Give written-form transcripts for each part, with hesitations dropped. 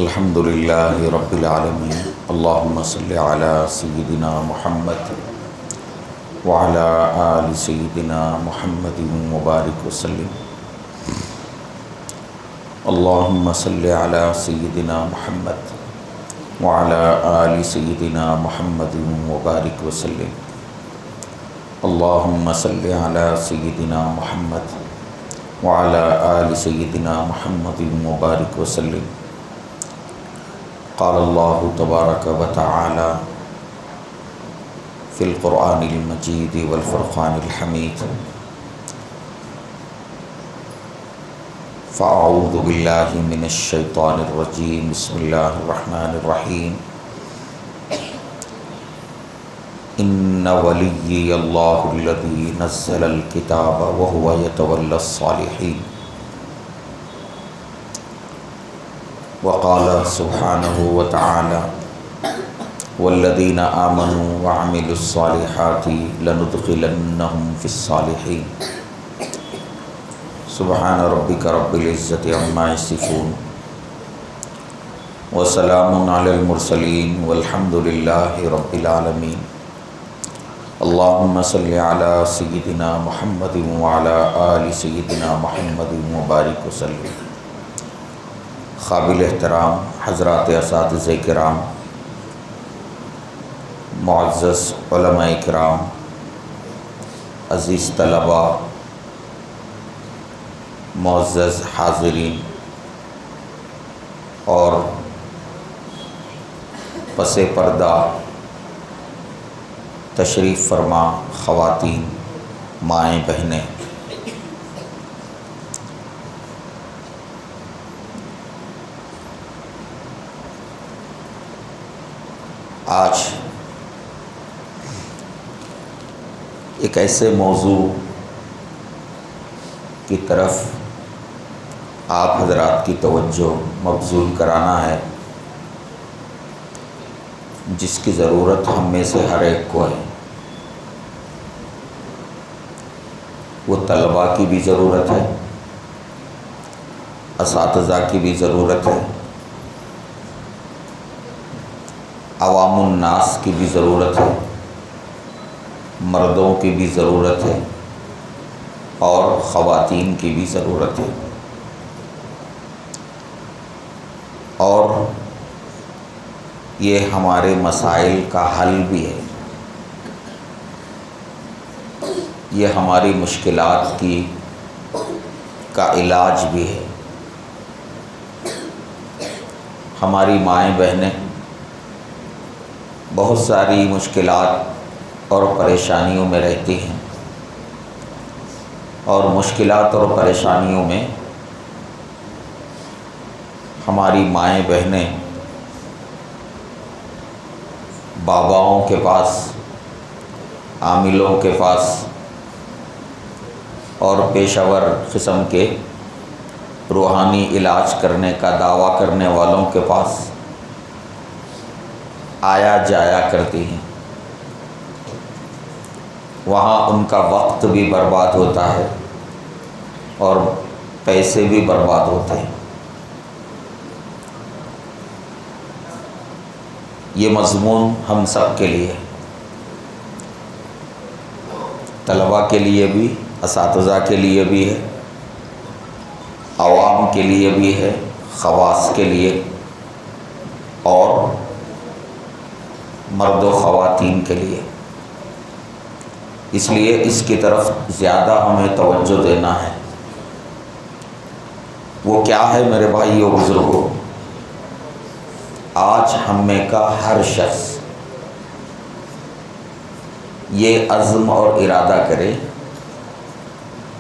الحمد للہ رب العالمین اللہم صلی علی سیدنا محمد وعلی آل سیدنا محمد مبارک وسلم اللہم صلی علی سیدنا محمد وعلی آل سیدنا محمد مبارک وسلم اللہم صلی علی سیدنا محمد وعلی آل سیدنا محمد مبارک وسلم قال اللہ تبارک و تعالی فی القرآن المجید والفرقان الحمید فاعوذ باللہ من الشیطان الرجیم بسم اللہ الرحمن الرحیم ان ولی اللہ الذی نزل الکتاب وهو یتولی الصالحین وقال سبحانہ وتعالی والذین آمنوا وعملوا الصالحات لندخلنہم فی الصالحین سبحان ربک رب العزت عما یصفون وسلام علی المرسلین والحمد للہ رب العالمین اللہم صلی علی سیدنا محمد وعلی آل سیدنا محمد مبارک وسلم قابل احترام حضرات اساتذہ کرام، معزز علماء کرام، عزیز طلباء، معزز حاضرین اور پس پردہ تشریف فرما خواتین، مائیں، بہنیں، آج ایک ایسے موضوع کی طرف آپ حضرات کی توجہ مبذول کرانا ہے جس کی ضرورت ہم میں سے ہر ایک کو ہے۔ وہ طلباء کی بھی ضرورت ہے، اساتذہ کی بھی ضرورت ہے، عوام الناس کی بھی ضرورت ہے، مردوں کی بھی ضرورت ہے اور خواتین کی بھی ضرورت ہے، اور یہ ہمارے مسائل کا حل بھی ہے، یہ ہماری مشکلات کا علاج بھی ہے۔ ہماری مائیں بہنیں بہت ساری مشکلات اور پریشانیوں میں رہتی ہیں، اور مشکلات اور پریشانیوں میں ہماری مائیں بہنیں باباؤں کے پاس، عاملوں کے پاس اور پیشہ ور قسم کے روحانی علاج کرنے کا دعویٰ کرنے والوں کے پاس آیا جایا کرتی ہیں۔ وہاں ان کا وقت بھی برباد ہوتا ہے اور پیسے بھی برباد ہوتے ہیں۔ یہ مضمون ہم سب کے لیے، طلباء کے لیے بھی، اساتذہ کے لیے بھی ہے، عوام کے لیے بھی ہے، خواص کے لیے اور مرد و خواتین کے لیے۔ اس لیے اس کی طرف زیادہ ہمیں توجہ دینا ہے۔ وہ کیا ہے میرے بھائیو بزرگوں؟ آج ہم میں کا ہر شخص یہ عزم اور ارادہ کرے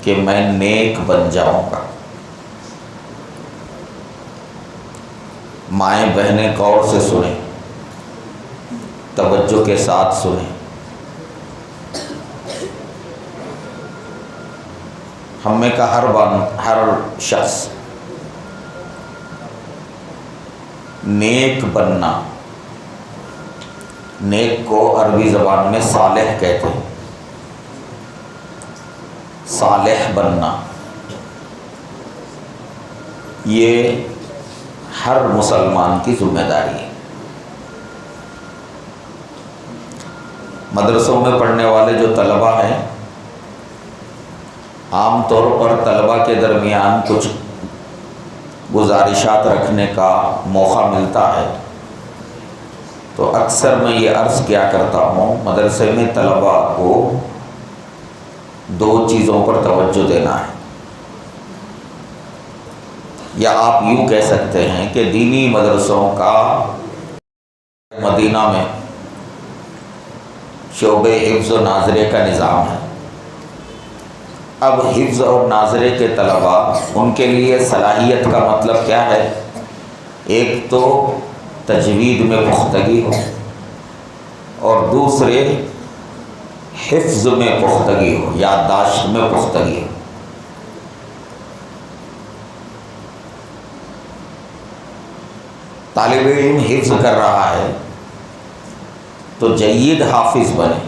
کہ میں نیک بن جاؤں گا۔ مائیں بہنیں غور سے سنیں، توجہ کے ساتھ سنیں۔ ہم میں کا ہر شخص نیک بننا، نیک کو عربی زبان میں صالح کہتے ہیں، صالح بننا، یہ ہر مسلمان کی ذمہ داری ہے۔ مدرسوں میں پڑھنے والے جو طلباء ہیں، عام طور پر طلباء کے درمیان کچھ گزارشات رکھنے کا موقع ملتا ہے، تو اکثر میں یہ عرض کیا کرتا ہوں، مدرسے میں طلباء کو 2 چیزوں پر توجہ دینا ہے، یا آپ یوں کہہ سکتے ہیں کہ دینی مدرسوں کا مدینہ میں شعبے حفظ و ناظرے کا نظام ہے۔ اب حفظ اور ناظرے کے طلباء، ان کے لیے صلاحیت کا مطلب کیا ہے؟ ایک تو تجوید میں پختگی ہو، اور دوسرے حفظ میں پختگی ہو، یادداشت میں پختگی ہو۔ طالب علم حفظ کر رہا ہے تو جید حافظ بنے،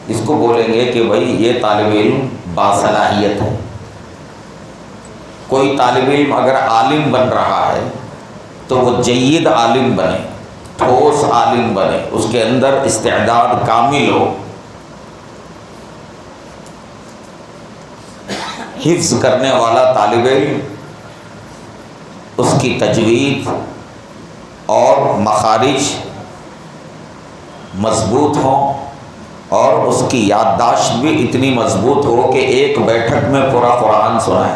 اس کو بولیں گے کہ بھائی یہ طالب علم باصلاحیت ہے۔ کوئی طالب علم اگر عالم بن رہا ہے تو وہ جید عالم بنے، ٹھوس عالم بنے، اس کے اندر استعداد کامل ہو۔ حفظ کرنے والا طالب علم، اس کی تجوید اور مخارج مضبوط ہوں، اور اس کی یادداشت بھی اتنی مضبوط ہو کہ ایک بیٹھک میں پورا قرآن سنائے،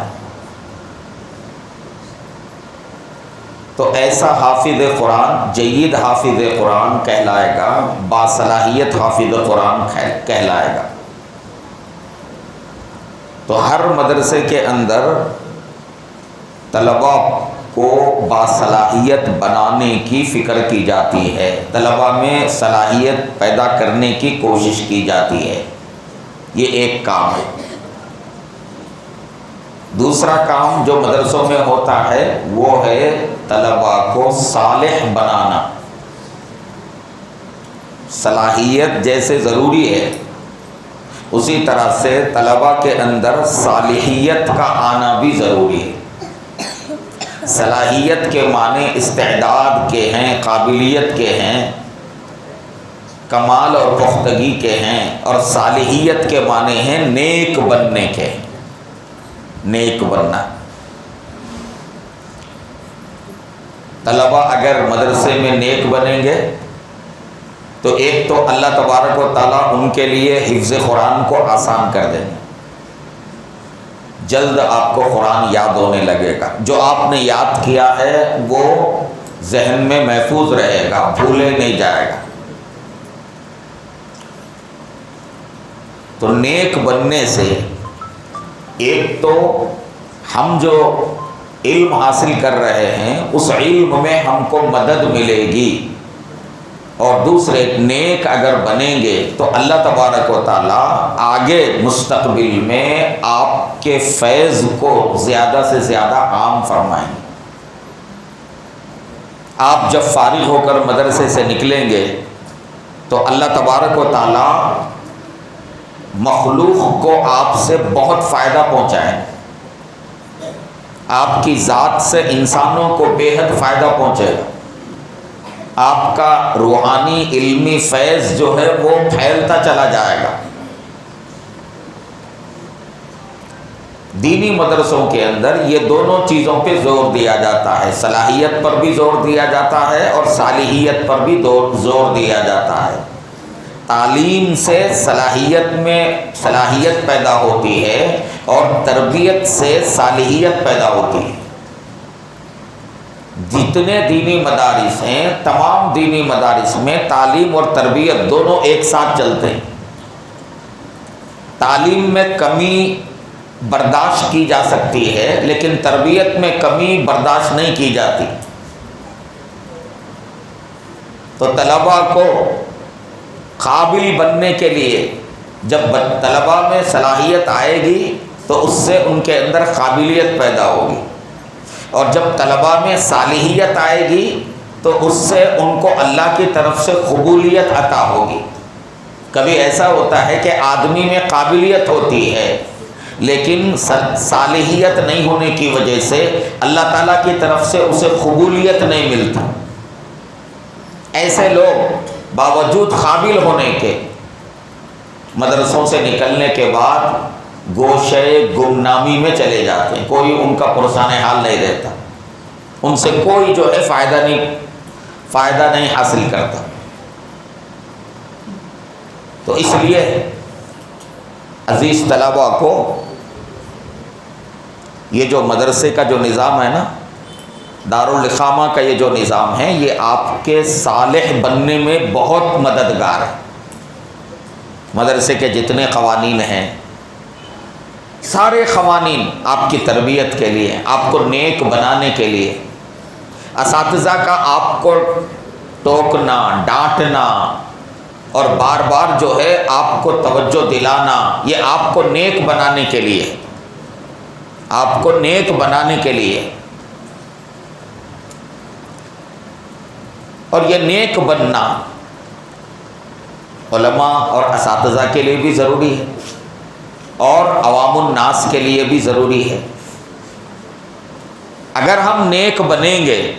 تو ایسا حافظ قرآن جید حافظ قرآن کہلائے گا، باصلاحیت حافظ قرآن کہلائے گا۔ تو ہر مدرسے کے اندر طلباء کو باصلاحیت بنانے کی فکر کی جاتی ہے، طلباء میں صلاحیت پیدا کرنے کی کوشش کی جاتی ہے، یہ ایک کام ہے۔ دوسرا کام جو مدرسوں میں ہوتا ہے وہ ہے طلباء کو صالح بنانا۔ صلاحیت جیسے ضروری ہے، اسی طرح سے طلباء کے اندر صالحیت کا آنا بھی ضروری ہے۔ صلاحیت کے معنی استعداد کے ہیں، قابلیت کے ہیں، کمال اور پختگی کے ہیں، اور صالحیت کے معنی ہیں نیک بننے کے، نیک بننا۔ طلباء اگر مدرسے میں نیک بنیں گے تو ایک تو اللہ تبارک و تعالیٰ ان کے لیے حفظ قرآن کو آسان کر دیں گے، جلد آپ کو قرآن یاد ہونے لگے گا، جو آپ نے یاد کیا ہے وہ ذہن میں محفوظ رہے گا، بھولے نہیں جائے گا۔ تو نیک بننے سے ایک تو ہم جو علم حاصل کر رہے ہیں اس علم میں ہم کو مدد ملے گی، اور دوسرے نیک اگر بنیں گے تو اللہ تبارک و تعالیٰ آگے مستقبل میں آپ کے فیض کو زیادہ سے زیادہ عام فرمائیں گے۔ آپ جب فارغ ہو کر مدرسے سے نکلیں گے تو اللہ تبارک و تعالیٰ مخلوق کو آپ سے بہت فائدہ پہنچائیں گے، آپ کی ذات سے انسانوں کو بے حد فائدہ پہنچے گا، آپ کا روحانی علمی فیض جو ہے وہ پھیلتا چلا جائے گا۔ دینی مدرسوں کے اندر یہ دونوں چیزوں پہ زور دیا جاتا ہے، صلاحیت پر بھی زور دیا جاتا ہے اور صالحیت پر بھی زور دیا جاتا ہے۔ تعلیم سے صلاحیت میں صلاحیت پیدا ہوتی ہے، اور تربیت سے صالحیت پیدا ہوتی ہے۔ جتنے دینی مدارس ہیں، تمام دینی مدارس میں تعلیم اور تربیت دونوں ایک ساتھ چلتے ہیں۔ تعلیم میں کمی برداشت کی جا سکتی ہے، لیکن تربیت میں کمی برداشت نہیں کی جاتی۔ تو طلباء کو قابل بننے کے لیے جب طلباء میں صلاحیت آئے گی تو اس سے ان کے اندر قابلیت پیدا ہوگی، اور جب طلباء میں صالحیت آئے گی تو اس سے ان کو اللہ کی طرف سے قبولیت عطا ہوگی۔ کبھی ایسا ہوتا ہے کہ آدمی میں قابلیت ہوتی ہے لیکن صالحیت نہیں ہونے کی وجہ سے اللہ تعالیٰ کی طرف سے اسے قبولیت نہیں ملتی۔ ایسے لوگ باوجود قابل ہونے کے مدرسوں سے نکلنے کے بعد گوشے گمنامی میں چلے جاتے ہیں، کوئی ان کا پرسان حال نہیں رہتا، ان سے کوئی جو ہے فائدہ نہیں حاصل کرتا۔ تو اس لیے عزیز طلباء کو یہ جو مدرسے کا جو نظام ہے نا، دارالاقامہ کا یہ جو نظام ہے، یہ آپ کے صالح بننے میں بہت مددگار ہے۔ مدرسے کے جتنے قوانین ہیں، سارے قوانین آپ کی تربیت کے لیے، آپ کو نیک بنانے کے لیے، اساتذہ کا آپ کو ٹوکنا، ڈانٹنا اور بار بار جو ہے آپ کو توجہ دلانا، یہ آپ کو نیک بنانے کے لیے، آپ کو نیک بنانے کے لیے۔ اور یہ نیک بننا علماء اور اساتذہ کے لیے بھی ضروری ہے اور عوام الناس کے لیے بھی ضروری ہے۔ اگر ہم نیک بنیں گے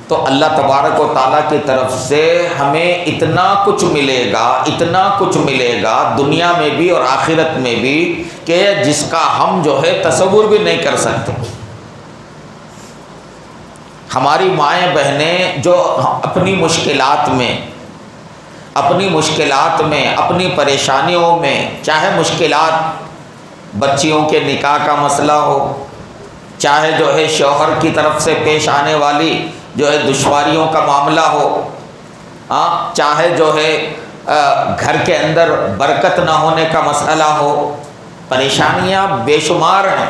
تو اللہ تبارک و تعالیٰ کی طرف سے ہمیں اتنا کچھ ملے گا، اتنا کچھ ملے گا دنیا میں بھی اور آخرت میں بھی، کہ جس کا ہم جو ہے تصور بھی نہیں کر سکتے۔ ہماری مائیں بہنیں جو اپنی مشکلات میں، اپنی پریشانیوں میں، چاہے مشکلات بچیوں کے نکاح کا مسئلہ ہو، چاہے جو ہے شوہر کی طرف سے پیش آنے والی جو ہے دشواریوں کا معاملہ ہو، چاہے جو ہے گھر کے اندر برکت نہ ہونے کا مسئلہ ہو، پریشانیاں بے شمار ہیں۔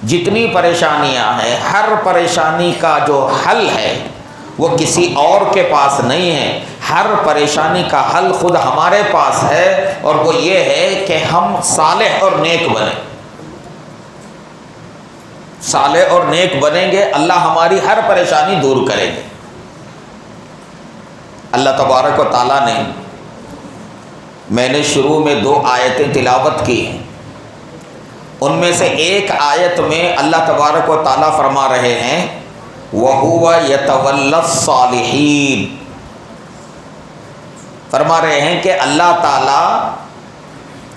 جتنی پریشانیاں ہیں، ہر پریشانی کا جو حل ہے وہ کسی اور کے پاس نہیں ہے، ہر پریشانی کا حل خود ہمارے پاس ہے، اور وہ یہ ہے کہ ہم صالح اور نیک بنیں۔ صالح اور نیک بنیں گے، اللہ ہماری ہر پریشانی دور کریں گے۔ اللہ تبارک و تعالیٰ نے، میں نے شروع میں 2 آیتیں تلاوت کی ہیں، ان میں سے ایک آیت میں اللہ تبارک و تعالیٰ فرما رہے ہیں وَهُوَ يَتَوَلَّى الصَّالِحِينَ، فرما رہے ہیں کہ اللہ تعالیٰ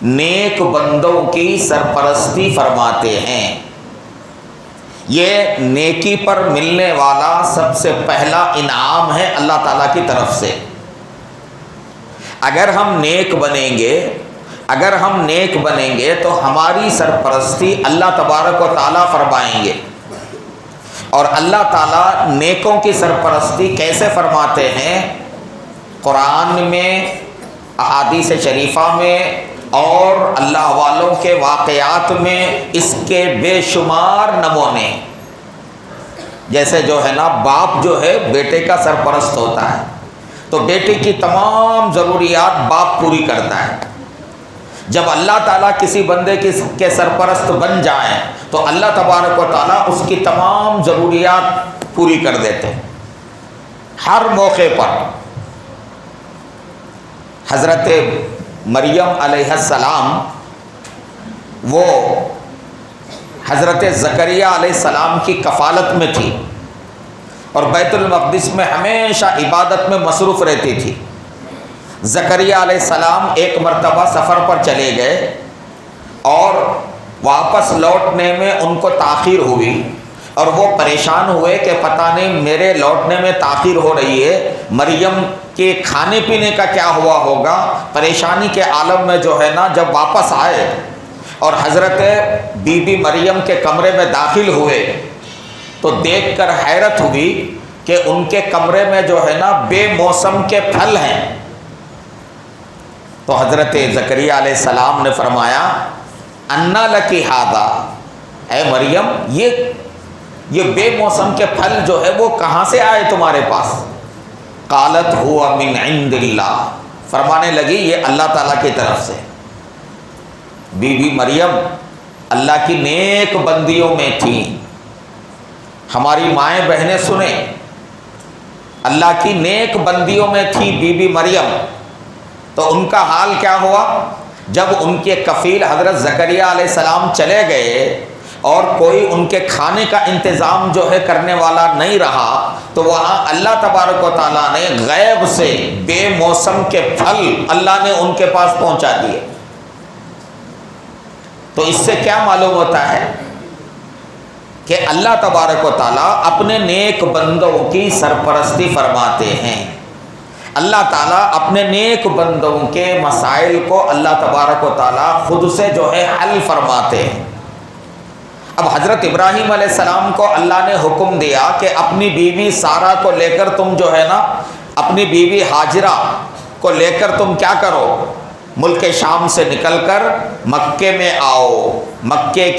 نیک بندوں کی سرپرستی فرماتے ہیں۔ یہ نیکی پر ملنے والا سب سے پہلا انعام ہے اللہ تعالیٰ کی طرف سے۔ اگر ہم نیک بنیں گے تو ہماری سرپرستی اللہ تبارک و تعالیٰ فرمائیں گے۔ اور اللہ تعالیٰ نیکوں کی سرپرستی کیسے فرماتے ہیں؟ قرآن میں، احادیث شریفہ میں اور اللہ والوں کے واقعات میں اس کے بے شمار نمونے۔ جیسے جو ہے نا، باپ جو ہے بیٹے کا سرپرست ہوتا ہے، تو بیٹے کی تمام ضروریات باپ پوری کرتا ہے۔ جب اللہ تعالیٰ کسی بندے کے سرپرست بن جائیں تو اللہ تبارک و تعالیٰ اس کی تمام ضروریات پوری کر دیتے ہیں ہر موقع پر۔ حضرت مریم علیہ السلام وہ حضرت زکریہ علیہ السلام کی کفالت میں تھی اور بیت المقدس میں ہمیشہ عبادت میں مصروف رہتی تھی۔ زکریہ علیہ السلام ایک مرتبہ سفر پر چلے گئے اور واپس لوٹنے میں ان کو تاخیر ہوئی، اور وہ پریشان ہوئے کہ پتہ نہیں میرے لوٹنے میں تاخیر ہو رہی ہے، مریم کے کھانے پینے کا کیا ہوا ہوگا۔ پریشانی کے عالم میں جو ہے نا، جب واپس آئے اور حضرت بی بی مریم کے کمرے میں داخل ہوئے تو دیکھ کر حیرت ہوئی کہ ان کے کمرے میں جو ہے نا بے موسم کے پھل ہیں۔ تو حضرت زکریہ علیہ السلام نے فرمایا انا لکی ھذا، اے مریم یہ بے موسم کے پھل جو ہے وہ کہاں سے آئے تمہارے پاس؟ قالت ہوا من عند اللہ، فرمانے لگی یہ اللہ تعالیٰ کی طرف سے۔ بی بی مریم اللہ کی نیک بندیوں میں تھیں۔ ہماری مائیں بہنیں سنیں، اللہ کی نیک بندیوں میں تھی بی بی مریم، تو ان کا حال کیا ہوا؟ جب ان کے کفیل حضرت زکریا علیہ السلام چلے گئے اور کوئی ان کے کھانے کا انتظام جو ہے کرنے والا نہیں رہا، تو وہاں اللہ تبارک و تعالیٰ نے غیب سے بے موسم کے پھل اللہ نے ان کے پاس پہنچا دیے۔ تو اس سے کیا معلوم ہوتا ہے کہ اللہ تبارک و تعالیٰ اپنے نیک بندوں کی سرپرستی فرماتے ہیں۔ اللہ تعالیٰ اپنے نیک بندوں کے مسائل کو اللہ تبارک و تعالیٰ خود سے جو ہے حل فرماتے ہیں۔ اب حضرت ابراہیم علیہ السلام کو اللہ نے حکم دیا کہ اپنی بیوی سارہ کو لے کر تم جو ہے نا، اپنی بیوی ہاجرہ کو لے کر تم کیا کرو، ملک شام سے نکل کر مکے میں آؤ۔ مکے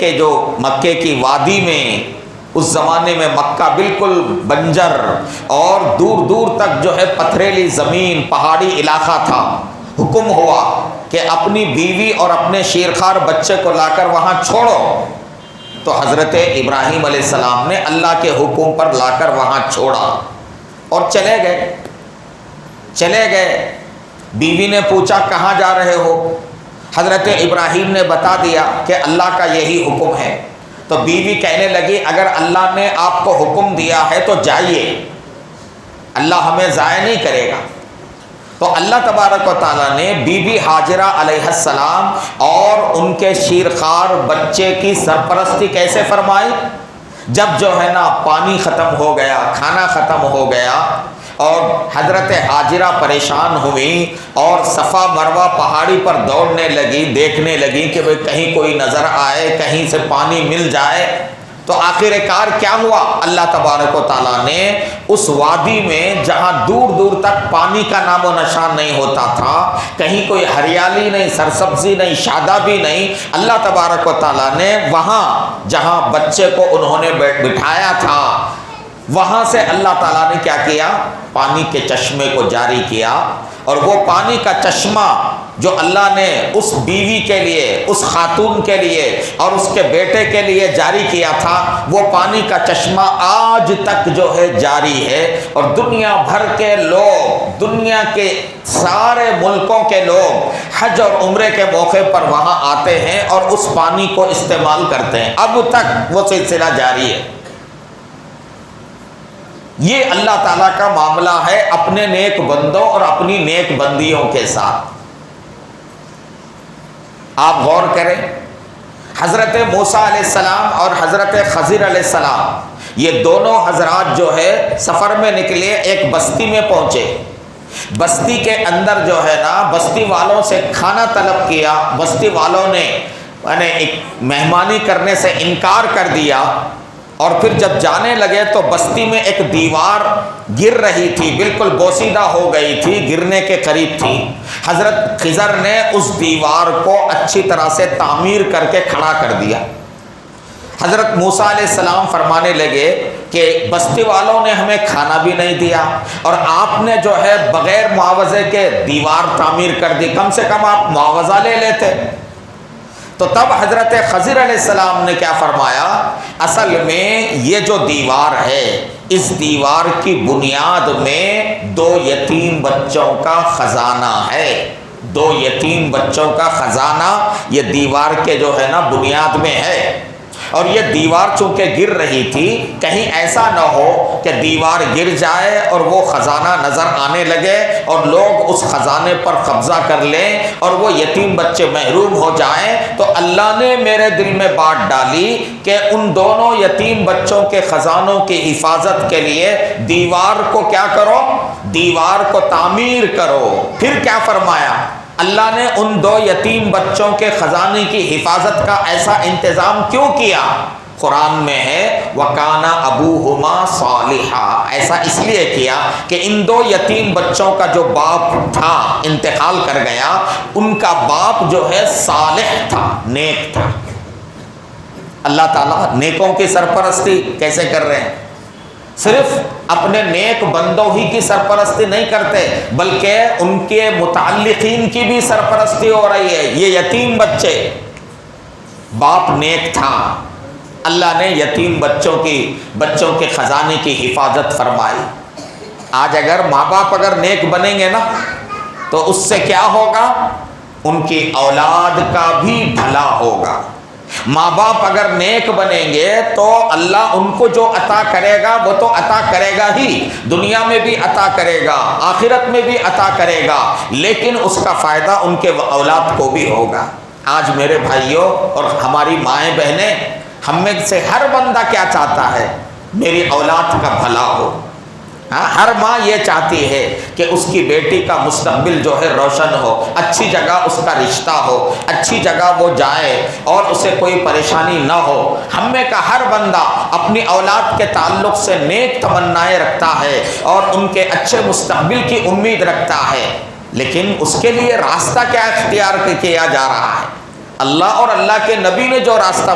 کی وادی میں، اس زمانے میں مکہ بالکل بنجر اور دور دور تک جو ہے پتھریلی زمین، پہاڑی علاقہ تھا۔ حکم ہوا کہ اپنی بیوی اور اپنے شیرخوار بچے کو لا کر وہاں چھوڑو۔ تو حضرت ابراہیم علیہ السلام نے اللہ کے حکم پر لا کر وہاں چھوڑا اور چلے گئے۔ بیوی نے پوچھا کہاں جا رہے ہو؟ حضرت ابراہیم نے بتا دیا کہ اللہ کا یہی حکم ہے۔ تو بیوی کہنے لگی اگر اللہ نے آپ کو حکم دیا ہے تو جائیے، اللہ ہمیں ضائع نہیں کرے گا۔ تو اللہ تبارک و تعالیٰ نے بی بی ہاجرہ علیہ السلام اور ان کے شیرخوار بچے کی سرپرستی کیسے فرمائی؟ جب جو ہے نا پانی ختم ہو گیا، کھانا ختم ہو گیا اور حضرت ہاجرہ پریشان ہوئی اور صفا مروہ پہاڑی پر دوڑنے لگی، دیکھنے لگی کہ بھئی کہیں کوئی نظر آئے، کہیں سے پانی مل جائے۔ تو آخر کار کیا ہوا؟ اللہ تبارک و تعالیٰ نے اس وادی میں جہاں دور دور تک پانی کا نام و نشان نہیں ہوتا تھا، کہیں کوئی ہریالی نہیں، سرسبزی نہیں، شادابی نہیں، اللہ تبارک و تعالیٰ نے وہاں جہاں بچے کو انہوں نے بٹھایا تھا، وہاں سے اللہ تعالیٰ نے کیا کیا؟ پانی کے چشمے کو جاری کیا۔ اور وہ پانی کا چشمہ جو اللہ نے اس بیوی کے لیے، اس خاتون کے لیے اور اس کے بیٹے کے لیے جاری کیا تھا، وہ پانی کا چشمہ آج تک جو ہے جاری ہے۔ اور دنیا بھر کے لوگ، دنیا کے سارے ملکوں کے لوگ حج اور عمرے کے موقع پر وہاں آتے ہیں اور اس پانی کو استعمال کرتے ہیں۔ اب تک وہ سلسلہ جاری ہے۔ یہ اللہ تعالیٰ کا معاملہ ہے اپنے نیک بندوں اور اپنی نیک بندیوں کے ساتھ۔ آپ غور کریں، حضرت موسیٰ علیہ السلام اور حضرت خضر علیہ السلام یہ دونوں حضرات جو ہے سفر میں نکلے، ایک بستی میں پہنچے۔ بستی کے اندر جو ہے نا بستی والوں سے کھانا طلب کیا، بستی والوں نے ایک مہمانی کرنے سے انکار کر دیا۔ اور پھر جب جانے لگے تو بستی میں ایک دیوار گر رہی تھی، بالکل بوسیدہ ہو گئی تھی، گرنے کے قریب تھی۔ حضرت خضر نے اس دیوار کو اچھی طرح سے تعمیر کر کے کھڑا کر دیا۔ حضرت موسیٰ علیہ السلام فرمانے لگے کہ بستی والوں نے ہمیں کھانا بھی نہیں دیا اور آپ نے جو ہے بغیر معاوضے کے دیوار تعمیر کر دی، کم سے کم آپ معاوضہ لے لیتے۔ تو تب حضرت خضر علیہ السلام نے کیا فرمایا؟ اصل میں یہ جو دیوار ہے، اس دیوار کی بنیاد میں 2 یتیم بچوں کا خزانہ ہے۔ 2 یتیم بچوں کا خزانہ یہ دیوار کے جو ہے نا بنیاد میں ہے۔ اور یہ دیوار چونکہ گر رہی تھی، کہیں ایسا نہ ہو کہ دیوار گر جائے اور وہ خزانہ نظر آنے لگے اور لوگ اس خزانے پر قبضہ کر لیں اور وہ یتیم بچے محروم ہو جائیں۔ تو اللہ نے میرے دل میں بات ڈالی کہ ان دونوں یتیم بچوں کے خزانوں کی حفاظت کے لیے دیوار کو کیا کرو؟ دیوار کو تعمیر کرو۔ پھر کیا فرمایا؟ اللہ نے ان 2 یتیم بچوں کے خزانے کی حفاظت کا ایسا انتظام کیوں کیا؟ قرآن میں ہے وَكَانَ أَبُوهُمَا صَالِحًا، ایسا اس لیے کیا کہ ان 2 یتیم بچوں کا جو باپ تھا انتقال کر گیا، ان کا باپ جو ہے صالح تھا، نیک تھا۔ اللہ تعالیٰ نیکوں کی سرپرستی کیسے کر رہے ہیں؟ صرف اپنے نیک بندوں ہی کی سرپرستی نہیں کرتے، بلکہ ان کے متعلقین کی بھی سرپرستی ہو رہی ہے۔ یہ یتیم بچے، باپ نیک تھا، اللہ نے یتیم بچوں کے خزانے کی حفاظت فرمائی۔ آج اگر ماں باپ اگر نیک بنیں گے نا تو اس سے کیا ہوگا؟ ان کی اولاد کا بھی بھلا ہوگا۔ ماں باپ اگر نیک بنیں گے تو اللہ ان کو جو عطا کرے گا وہ تو عطا کرے گا ہی، دنیا میں بھی عطا کرے گا، آخرت میں بھی عطا کرے گا، لیکن اس کا فائدہ ان کے اولاد کو بھی ہوگا۔ آج میرے بھائیوں اور ہماری مائیں بہنیں، ہم میں سے ہر بندہ کیا چاہتا ہے؟ میری اولاد کا بھلا ہو۔ ہر ماں یہ چاہتی ہے کہ اس کی بیٹی کا مستقبل جو ہے روشن ہو، اچھی جگہ اس کا رشتہ ہو، اچھی جگہ وہ جائے اور اسے کوئی پریشانی نہ ہو۔ ہم میں کا ہر بندہ اپنی اولاد کے تعلق سے نیک تمنائیں رکھتا ہے اور ان کے اچھے مستقبل کی امید رکھتا ہے، لیکن اس کے لیے راستہ کیا اختیار کیا جا رہا ہے؟ اللہ اور اللہ کے نبی نے جو راستہ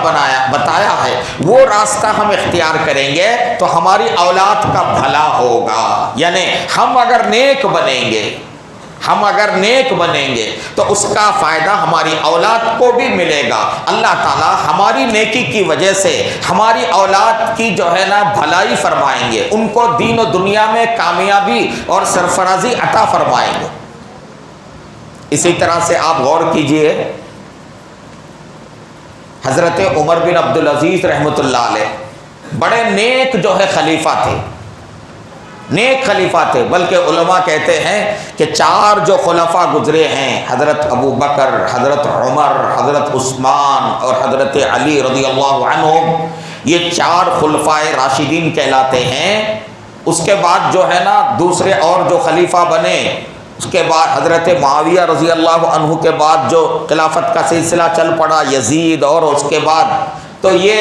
بتایا ہے وہ راستہ ہم اختیار کریں گے تو ہماری اولاد کا بھلا ہوگا۔ یعنی ہم اگر نیک بنیں گے تو اس کا فائدہ ہماری اولاد کو بھی ملے گا۔ اللہ تعالیٰ ہماری نیکی کی وجہ سے ہماری اولاد کی جو ہے نا بھلائی فرمائیں گے، ان کو دین و دنیا میں کامیابی اور سرفرازی عطا فرمائیں گے۔ اسی طرح سے آپ غور کیجئے، حضرت عمر بن عبدالعزیز رحمۃ اللہ علیہ بڑے نیک جو ہے خلیفہ تھے، بلکہ علماء کہتے ہیں کہ 4 جو خلفاء گزرے ہیں، حضرت ابو بکر، حضرت عمر، حضرت عثمان اور حضرت علی رضی اللہ عنہم، یہ 4 خلفاء راشدین کہلاتے ہیں۔ اس کے بعد جو ہے نا دوسرے اور جو خلیفہ بنے، اس کے بعد حضرت معاویہ رضی اللہ عنہ کے بعد جو خلافت کا سلسلہ چل پڑا، یزید، اور اس کے بعد تو یہ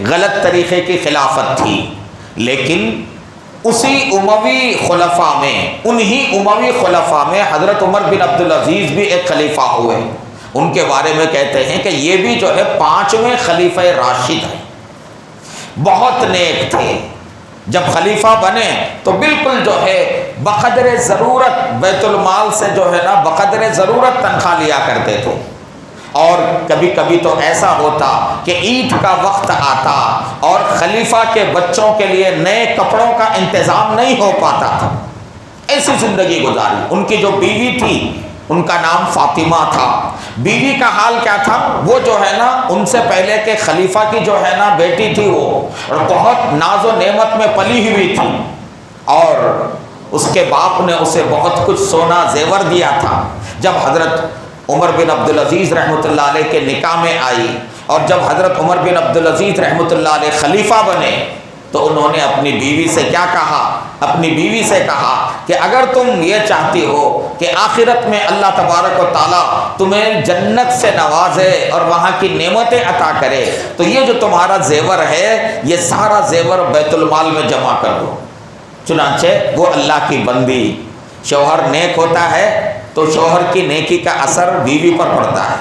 غلط طریقے کی خلافت تھی۔ لیکن انہی اموی خلفاء میں حضرت عمر بن عبدالعزیز بھی ایک خلیفہ ہوئے۔ ان کے بارے میں کہتے ہیں کہ یہ بھی جو ہے 5ویں خلیفہ راشد ہیں، بہت نیک تھے۔ جب خلیفہ بنے تو بالکل جو ہے بقدر ضرورت بیت المال سے جو ہے نا بقدر ضرورت تنخواہ لیا کرتے تھے، اور کبھی کبھی تو ایسا ہوتا کہ عید کا وقت آتا اور خلیفہ کے بچوں کے لیے نئے کپڑوں کا انتظام نہیں ہو پاتا تھا، ایسی زندگی گزاری۔ ان کی جو بیوی تھی ان کا نام فاطمہ تھا، بیوی کا حال کیا تھا؟ وہ جو ہے نا ان سے پہلے کے خلیفہ کی جو ہے نا بیٹی تھی، وہ اور بہت ناز و نعمت میں پلی ہوئی تھی، اور اس کے باپ نے اسے بہت کچھ سونا زیور دیا تھا۔ جب حضرت عمر بن عبدالعزیز رحمۃ اللہ علیہ کے نکاح میں آئی اور جب حضرت عمر بن عبدالعزیز رحمۃ اللہ علیہ خلیفہ بنے تو انہوں نے اپنی بیوی سے کیا کہا؟ اپنی بیوی سے کہا کہ اگر تم یہ چاہتی ہو کہ آخرت میں اللہ تبارک و تعالیٰ تمہیں جنت سے نوازے اور وہاں کی نعمتیں عطا کرے تو یہ جو تمہارا زیور ہے یہ سارا زیور بیت المال میں جمع کر دو۔ چنانچہ وہ اللہ کی بندی، شوہر نیک ہوتا ہے تو شوہر کی نیکی کا اثر بیوی پر پڑتا ہے،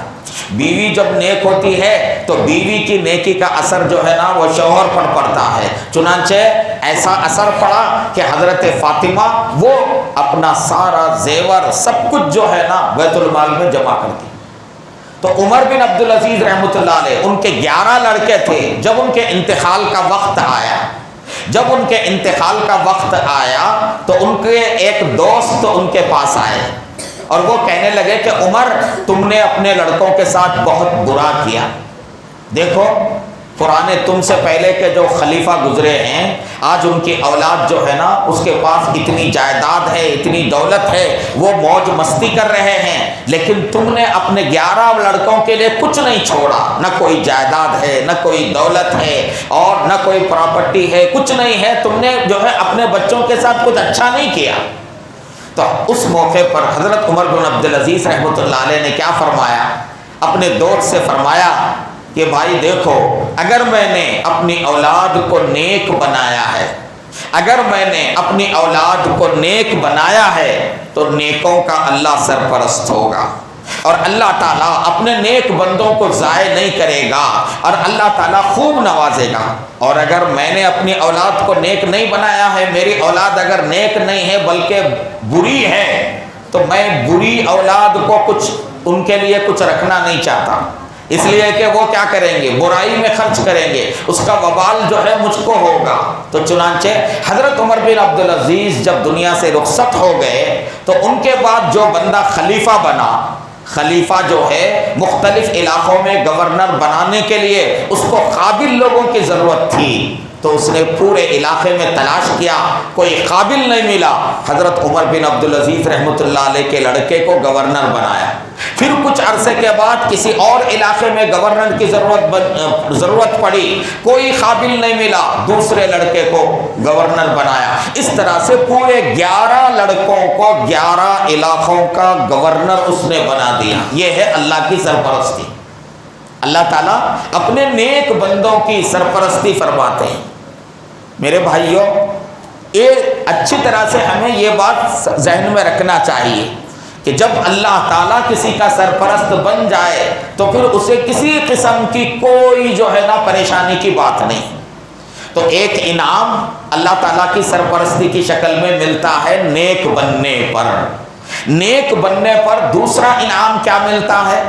بیوی جب نیک ہوتی ہے تو بیوی کی نیکی کا اثر جو ہے نا وہ شوہر پر پڑتا ہے۔ چنانچہ ایسا اثر پڑا کہ حضرت فاطمہ وہ اپنا سارا زیور سب کچھ جو ہے نا بیت المال میں جمع کرتی۔ تو عمر بن عبدالعزیز رحمۃ اللہ علیہ، ان کے 11 لڑکے تھے، جب ان کے انتقال کا وقت آیا تو ان کے ایک دوست ان کے پاس آئے اور وہ کہنے لگے کہ عمر تم نے اپنے لڑکوں کے ساتھ بہت برا کیا، دیکھو پرانے تم سے پہلے کے جو خلیفہ گزرے ہیں آج ان کی اولاد جو ہے نا اس کے پاس اتنی جائیداد ہے، اتنی دولت ہے، وہ موج مستی کر رہے ہیں، لیکن تم نے اپنے 11 لڑکوں کے لیے کچھ نہیں چھوڑا، نہ کوئی جائیداد ہے، نہ کوئی دولت ہے اور نہ کوئی پراپرٹی ہے، کچھ نہیں ہے، تم نے جو ہے اپنے بچوں کے ساتھ کچھ اچھا نہیں کیا۔ تو اس موقع پر حضرت عمر بن عبدالعزیز رحمۃ اللہ علیہ نے کیا فرمایا؟ اپنے دوست سے فرمایا کہ بھائی دیکھو، اگر میں نے اپنی اولاد کو نیک بنایا ہے تو نیکوں کا اللہ سرپرست ہوگا اور اللہ تعالیٰ اپنے نیک بندوں کو ضائع نہیں کرے گا اور اللہ تعالیٰ خوب نوازے گا۔ اور اگر میں نے اپنی اولاد کو نیک نہیں بنایا ہے، میری اولاد اگر نیک نہیں ہے بلکہ بری ہے، تو میں بری اولاد کو ان کے لیے کچھ رکھنا نہیں چاہتا، اس لیے کہ وہ کیا کریں گے؟ برائی میں خرچ کریں گے، اس کا وبال جو ہے مجھ کو ہوگا۔ تو چنانچہ حضرت عمر بن عبدالعزیز جب دنیا سے رخصت ہو گئے تو ان کے بعد جو بندہ خلیفہ بنا خلیفہ جو ہے مختلف علاقوں میں گورنر بنانے کے لیے اس کو قابل لوگوں کی ضرورت تھی، تو اس نے پورے علاقے میں تلاش کیا، کوئی قابل نہیں ملا، حضرت عمر بن عبدالعزیز رحمۃ اللہ علیہ کے لڑکے کو گورنر بنایا۔ پھر کچھ عرصے کے بعد کسی اور علاقے میں گورنر کی ضرورت پڑی، کوئی قابل نہیں ملا، دوسرے لڑکے کو گورنر بنایا۔ اس طرح سے پورے 11 لڑکوں کو 11 علاقوں کا گورنر اس نے بنا دیا۔ یہ ہے اللہ کی سرپرستی۔ اللہ تعالیٰ اپنے نیک بندوں کی سرپرستی فرماتے ہیں۔ میرے بھائیوں، یہ اچھی طرح سے ہمیں یہ بات ذہن میں رکھنا چاہیے کہ جب اللہ تعالیٰ کسی کا سرپرست بن جائے تو پھر اسے کسی قسم کی کوئی جو ہے نا پریشانی کی بات نہیں۔ تو ایک انعام اللہ تعالیٰ کی سرپرستی کی شکل میں ملتا ہے نیک بننے پر۔ نیک بننے پر دوسرا انعام کیا ملتا ہے؟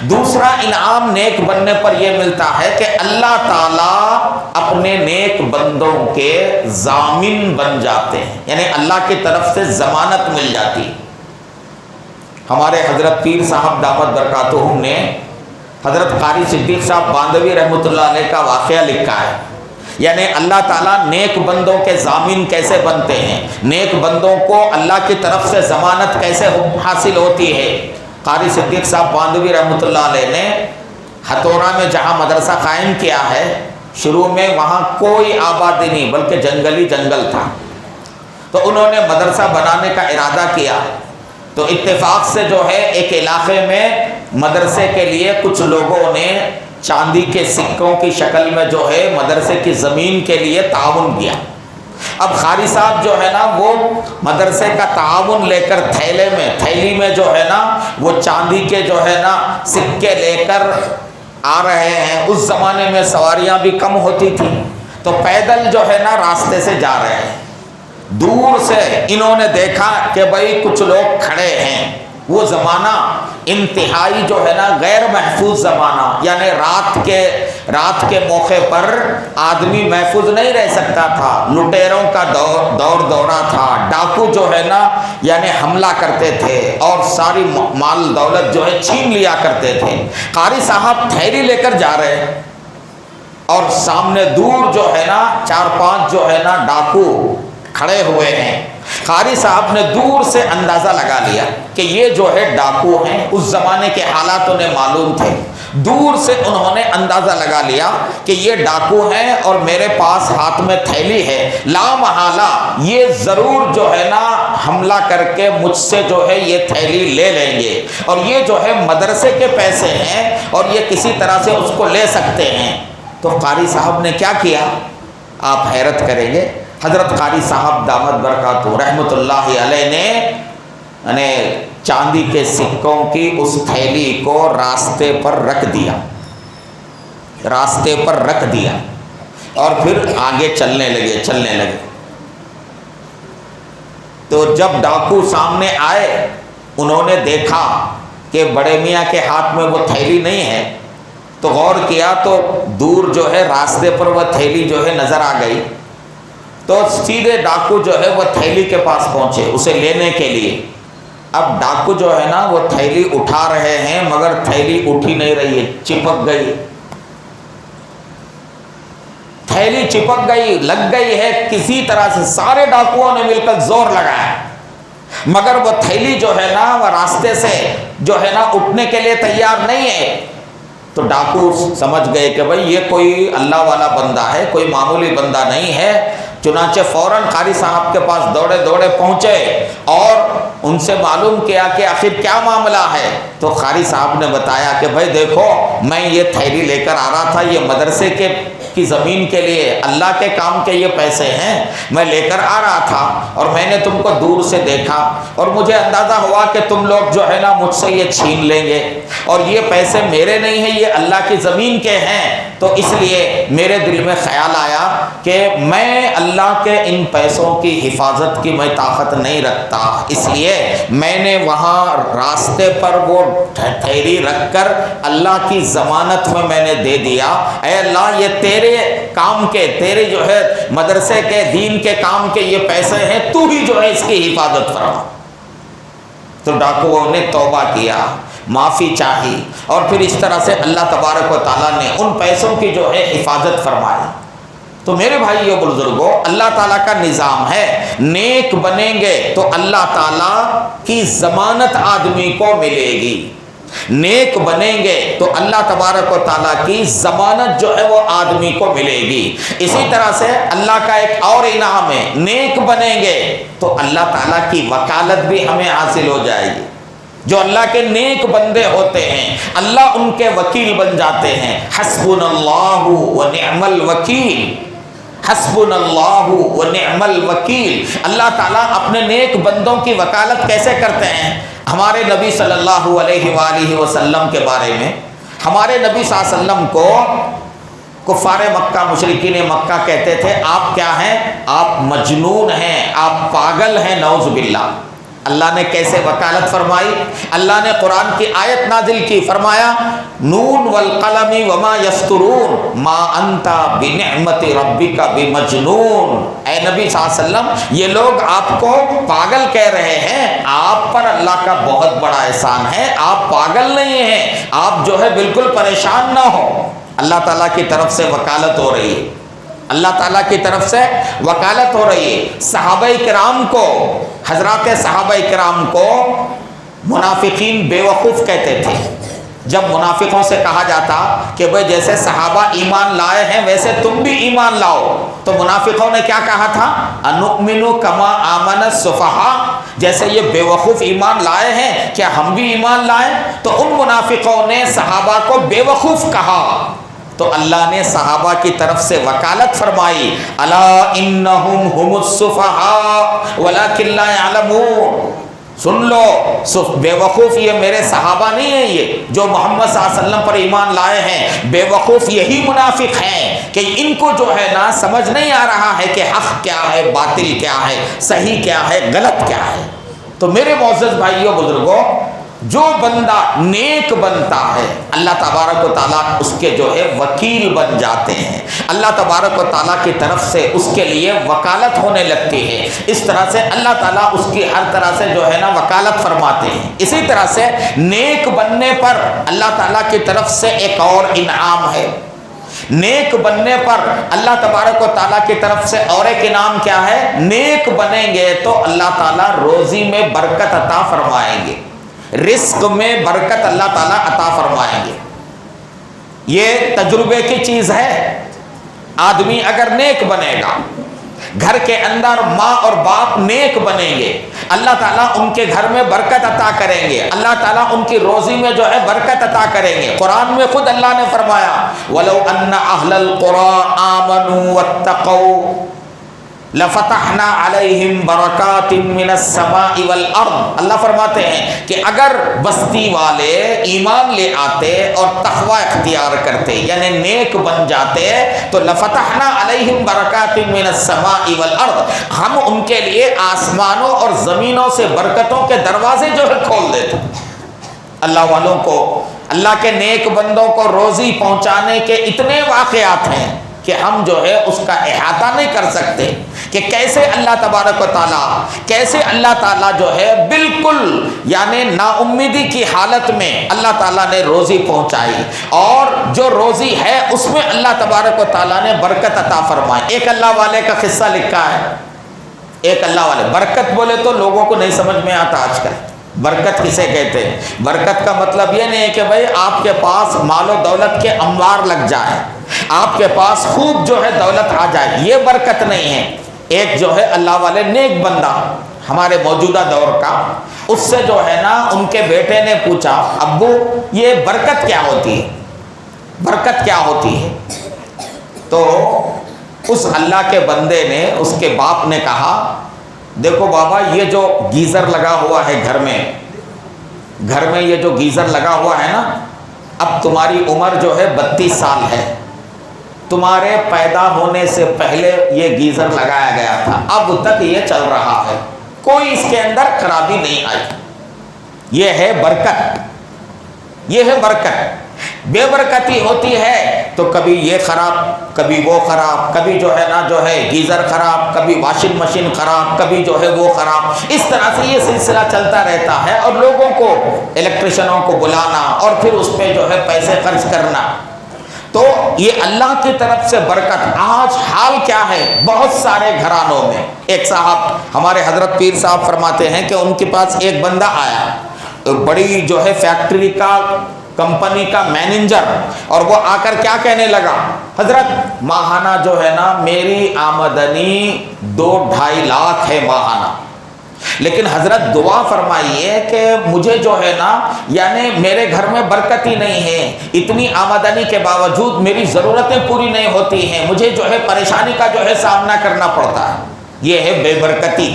دوسرا انعام نیک بننے پر یہ ملتا ہے کہ اللہ تعالیٰ اپنے نیک بندوں کے ضامن بن جاتے ہیں، یعنی اللہ کی طرف سے ضمانت مل جاتی۔ ہمارے حضرت پیر صاحب دامت برکاتہم نے حضرت قاری صدیق صاحب باندھوی رحمۃ اللہ علیہ کا واقعہ لکھا ہے، یعنی اللہ تعالیٰ نیک بندوں کے ضامن کیسے بنتے ہیں، نیک بندوں کو اللہ کی طرف سے ضمانت کیسے حاصل ہوتی ہے۔ قاری صدیق صاحب باندھوی رحمۃ اللہ علیہ نے ہتھورا میں جہاں مدرسہ قائم کیا ہے، شروع میں وہاں کوئی آبادی نہیں بلکہ جنگلی جنگل تھا، تو انہوں نے مدرسہ بنانے کا ارادہ کیا۔ تو اتفاق سے جو ہے ایک علاقے میں مدرسے کے لیے کچھ لوگوں نے چاندی کے سکوں کی شکل میں جو ہے مدرسے کی زمین کے لیے تعاون کیا۔ اب قاری صاحب جو ہے نا وہ مدرسے کا تعاون لے کر تھیلی میں جو ہے نا وہ چاندی کے جو ہے نا سکے لے کر آ رہے ہیں۔ اس زمانے میں سواریاں بھی کم ہوتی تھیں، تو پیدل جو ہے نا راستے سے جا رہے ہیں۔ دور سے انہوں نے دیکھا کہ بھائی کچھ لوگ کھڑے ہیں۔ وہ زمانہ انتہائی جو ہے نا غیر محفوظ زمانہ، یعنی رات کے موقع پر آدمی محفوظ نہیں رہ سکتا تھا، لٹیروں کا دورہ تھا، ڈاکو جو ہے نا یعنی حملہ کرتے تھے اور ساری مال دولت جو ہے چھین لیا کرتے تھے۔ قاری صاحب تھیلی لے کر جا رہے ہیں اور سامنے دور جو ہے نا 4-5 جو ہے نا ڈاکو کھڑے ہوئے ہیں۔ قاری صاحب نے دور سے اندازہ لگا لیا کہ یہ جو ہے ڈاکو ہیں، اس زمانے کے حالات انہیں معلوم تھے۔ دور سے انہوں نے اندازہ لگا لیا کہ یہ ڈاکو ہیں اور میرے پاس ہاتھ میں تھیلی ہے، لا محالہ یہ ضرور جو ہے نا حملہ کر کے مجھ سے جو ہے یہ تھیلی لے لیں گے، اور یہ جو ہے مدرسے کے پیسے ہیں اور یہ کسی طرح سے اس کو لے سکتے ہیں۔ تو قاری صاحب نے کیا کیا، آپ حیرت کریں گے۔ حضرت قاری صاحب دامت برکاتہ رحمۃ اللہ علیہ نے چاندی کے سکوں کی اس تھیلی کو راستے پر رکھ دیا اور پھر آگے چلنے لگے۔ تو جب ڈاکو سامنے آئے، انہوں نے دیکھا کہ بڑے میاں کے ہاتھ میں وہ تھیلی نہیں ہے، تو غور کیا تو دور جو ہے راستے پر وہ تھیلی جو ہے نظر آ گئی۔ تو سیدھے ڈاکو جو ہے وہ تھیلی کے پاس پہنچے اسے لینے کے لیے۔ اب ڈاکو جو ہے نا وہ تھیلی اٹھا رہے ہیں مگر تھیلی اٹھی نہیں رہی ہے، چپک گئی، تھیلی چپک گئی، لگ گئی ہے کسی طرح سے۔ سارے ڈاکوؤں نے مل کر زور لگایا مگر وہ تھیلی جو ہے نا وہ راستے سے جو ہے نا اٹھنے کے لیے تیار نہیں ہے۔ تو ڈاکو سمجھ گئے کہ بھائی یہ کوئی اللہ والا بندہ ہے، کوئی معمولی بندہ نہیں ہے۔ چنانچہ فوراً قاری صاحب کے پاس دوڑے پہنچے اور ان سے معلوم کیا کہ آخر کیا معاملہ ہے۔ تو قاری صاحب نے بتایا کہ بھائی دیکھو، میں یہ تھیلی لے کر آ رہا تھا، یہ مدرسے کی زمین کے لیے اللہ کے کام کے یہ پیسے ہیں، میں لے کر آ رہا تھا اور میں نے تم کو دور سے دیکھا اور مجھے اندازہ ہوا کہ تم لوگ جو ہے نا مجھ سے یہ چھین لیں گے، اور یہ پیسے میرے نہیں ہیں، یہ اللہ کی زمین کے ہیں۔ تو اس لیے میرے دل میں خیال آیا کہ میں اللہ کے ان پیسوں کی حفاظت کی میں طاقت نہیں رکھتا، اس لیے میں نے وہاں راستے پر وہ تھیلی رکھ کر اللہ کی ضمانت میں نے دے دیا، اے اللہ یہ تیرے کام کے، تیرے جو ہے مدرسے کے دین کے کام کے یہ پیسے ہیں، تو ہی جو ہے اس کی حفاظت فرما۔ تو ڈاکوؤں نے توبہ کیا، معافی چاہی، اور پھر اس طرح سے اللہ تبارک و تعالیٰ نے ان پیسوں کی جو ہے حفاظت فرمائی۔ تو میرے بھائیو بزرگوں، اللہ تعالیٰ کا نظام ہے، نیک بنیں گے تو اللہ تعالیٰ کی ضمانت آدمی کو ملے گی، نیک بنیں گے تو اللہ تبارک و تعالیٰ کی ضمانت جو ہے وہ آدمی کو ملے گی۔ اسی طرح سے اللہ کا ایک اور انعام ہے، نیک بنیں گے تو اللہ تعالیٰ کی وکالت بھی ہمیں حاصل ہو جائے گی۔ جو اللہ کے نیک بندے ہوتے ہیں اللہ ان کے وکیل بن جاتے ہیں۔ حسبنا اللہ ونعم الوکیل، حسبنا اللہ ونعم الوکیل۔ اللہ تعالیٰ اپنے نیک بندوں کی وکالت کیسے کرتے ہیں؟ ہمارے نبی صلی اللہ علیہ وآلہ وسلم کے بارے میں، ہمارے نبی صلی اللہ علیہ وسلم کو کفار مکہ، مشرکین مکہ کہتے تھے آپ کیا ہیں؟ آپ مجنون ہیں، آپ پاگل ہیں، نعوذ باللہ۔ اللہ نے کیسے وکالت فرمائی؟ اللہ نے قرآن کی آیت نازل کی، فرمایا نون والقلم وما یسطرون ما انت بنعمت ربک بمجنون۔ اے نبی صلی اللہ علیہ وسلم، یہ لوگ آپ کو پاگل کہہ رہے ہیں، آپ پر اللہ کا بہت بڑا احسان ہے، آپ پاگل نہیں ہیں، آپ جو ہے بالکل پریشان نہ ہو۔ اللہ تعالیٰ کی طرف سے وکالت ہو رہی ہے، اللہ تعالیٰ کی طرف سے وکالت ہو رہی ہے۔ صحابہ کرام کو، حضرات صحابہ کرام کو منافقین بے وقوف کہتے تھے۔ جب منافقوں سے کہا جاتا کہ بھئی جیسے صحابہ ایمان لائے ہیں ویسے تم بھی ایمان لاؤ، تو منافقوں نے کیا کہا تھا؟ انؤمن کما آمن السفہاء، جیسے یہ بے وقوف ایمان لائے ہیں کیا ہم بھی ایمان لائیں؟ تو ان منافقوں نے صحابہ کو بے وقوف کہا، تو اللہ نے صحابہ کی طرف سے وکالت فرمائی، الا انہم هم السفہاء ولکن لا یعلمون۔ سن لو، بے وقوف یہ میرے صحابہ نہیں ہیں، یہ جو محمد صلی اللہ علیہ وسلم پر ایمان لائے ہیں، بے وقوف یہی منافق ہیں کہ ان کو جو ہے نا سمجھ نہیں آ رہا ہے کہ حق کیا ہے، باطل کیا ہے، صحیح کیا ہے، غلط کیا ہے۔ تو میرے معزز بھائیوں بزرگوں، جو بندہ نیک بنتا ہے اللہ تبارک و تعالیٰ اس کے جو ہے وکیل بن جاتے ہیں، اللہ تبارک و تعالیٰ کی طرف سے اس کے لیے وکالت ہونے لگتی ہے۔ اس طرح سے اللہ تعالیٰ اس کی ہر طرح سے جو ہے نا وکالت فرماتے ہیں۔ اسی طرح سے نیک بننے پر اللہ تعالیٰ کی طرف سے ایک اور انعام ہے، نیک بننے پر اللہ تبارک و تعالیٰ کی طرف سے اور ایک انعام کیا ہے؟ نیک بنیں گے تو اللہ تعالیٰ روزی میں برکت عطا فرمائیں گے، رزق میں برکت اللہ تعالیٰ عطا فرمائیں گے۔ یہ تجربے کی چیز ہے، آدمی اگر نیک بنے گا، گھر کے اندر ماں اور باپ نیک بنیں گے، اللہ تعالیٰ ان کے گھر میں برکت عطا کریں گے، اللہ تعالیٰ ان کی روزی میں جو ہے برکت عطا کریں گے۔ قرآن میں خود اللہ نے فرمایا وَلَوْ أَنَّ أَهْلَ الْقُرَىٰ آمَنُوا وَاتَّقَوْا لفتحنا علیہم برکات من السماء والارض۔ اللہ فرماتے ہیں کہ اگر بستی والے ایمان لے آتے اور تقوی اختیار کرتے، یعنی نیک بن جاتے، تو لفتحنا علیہم برکات من السماء والارض، ہم ان کے لیے آسمانوں اور زمینوں سے برکتوں کے دروازے جو ہے کھول دیتے۔ اللہ والوں کو، اللہ کے نیک بندوں کو روزی پہنچانے کے اتنے واقعات ہیں کہ ہم جو ہے اس کا احاطہ نہیں کر سکتے کہ کیسے اللہ تبارک و تعالیٰ، کیسے اللہ تعالیٰ جو ہے بالکل یعنی نا امیدی کی حالت میں اللہ تعالیٰ نے روزی پہنچائی، اور جو روزی ہے اس میں اللہ تبارک و تعالیٰ نے برکت عطا فرمائی۔ ایک اللہ والے کا قصہ لکھا ہے، ایک اللہ والے، برکت بولے تو لوگوں کو نہیں سمجھ میں آتا آج کل، برکت کسے کہتے ہیں؟ برکت کا مطلب یہ نہیں ہے کہ بھائی آپ کے پاس مال و دولت کے انبار لگ جائیں، آپ کے پاس خوب جو ہے دولت آ جائے، یہ برکت نہیں ہے۔ ایک جو ہے اللہ والے نیک بندہ ہمارے موجودہ دور کا، اس سے جو ہے نا ان کے بیٹے نے پوچھا ابو یہ برکت کیا ہوتی ہے، برکت کیا ہوتی ہے؟ تو اس اللہ کے بندے نے، اس کے باپ نے کہا دیکھو بابا، یہ جو گیزر لگا ہوا ہے گھر میں یہ جو گیزر لگا ہوا ہے نا، اب تمہاری عمر جو ہے 32 سال ہے، تمہارے پیدا ہونے سے پہلے یہ گیزر لگایا گیا تھا، اب تک یہ چل رہا ہے، کوئی اس کے اندر خرابی نہیں آئی۔ یہ ہے برکت، یہ ہے برکت۔ بے برکتی ہوتی ہے تو کبھی یہ خراب، کبھی وہ خراب، کبھی جو ہے نا جو ہے گیزر خراب، کبھی واشنگ مشین خراب، کبھی جو ہے وہ خراب، اس طرح سے یہ سلسلہ چلتا رہتا ہے، اور لوگوں کو الیکٹریشنوں کو بلانا اور پھر اس پہ جو ہے پیسے خرچ کرنا۔ تو یہ اللہ کی طرف سے برکت۔ آج حال کیا ہے بہت سارے گھرانوں میں، ایک صاحب ہمارے حضرت پیر صاحب فرماتے ہیں کہ ان کے پاس ایک بندہ آیا، بڑی جو ہے فیکٹری کا، کمپنی کا مینیجر، اور وہ آ کر کیا کہنے لگا، حضرت ماہانہ جو ہے نا میری آمدنی 2-2.5 لاکھ ہے ماہانہ، لیکن حضرت دعا فرمائیے کہ مجھے جو ہے نا یعنی میرے گھر میں برکت ہی نہیں ہے، اتنی آمدنی کے باوجود میری ضرورتیں پوری نہیں ہوتی ہیں، مجھے جو ہے پریشانی کا جو ہے سامنا کرنا پڑتا ہے، یہ ہے بے برکتی۔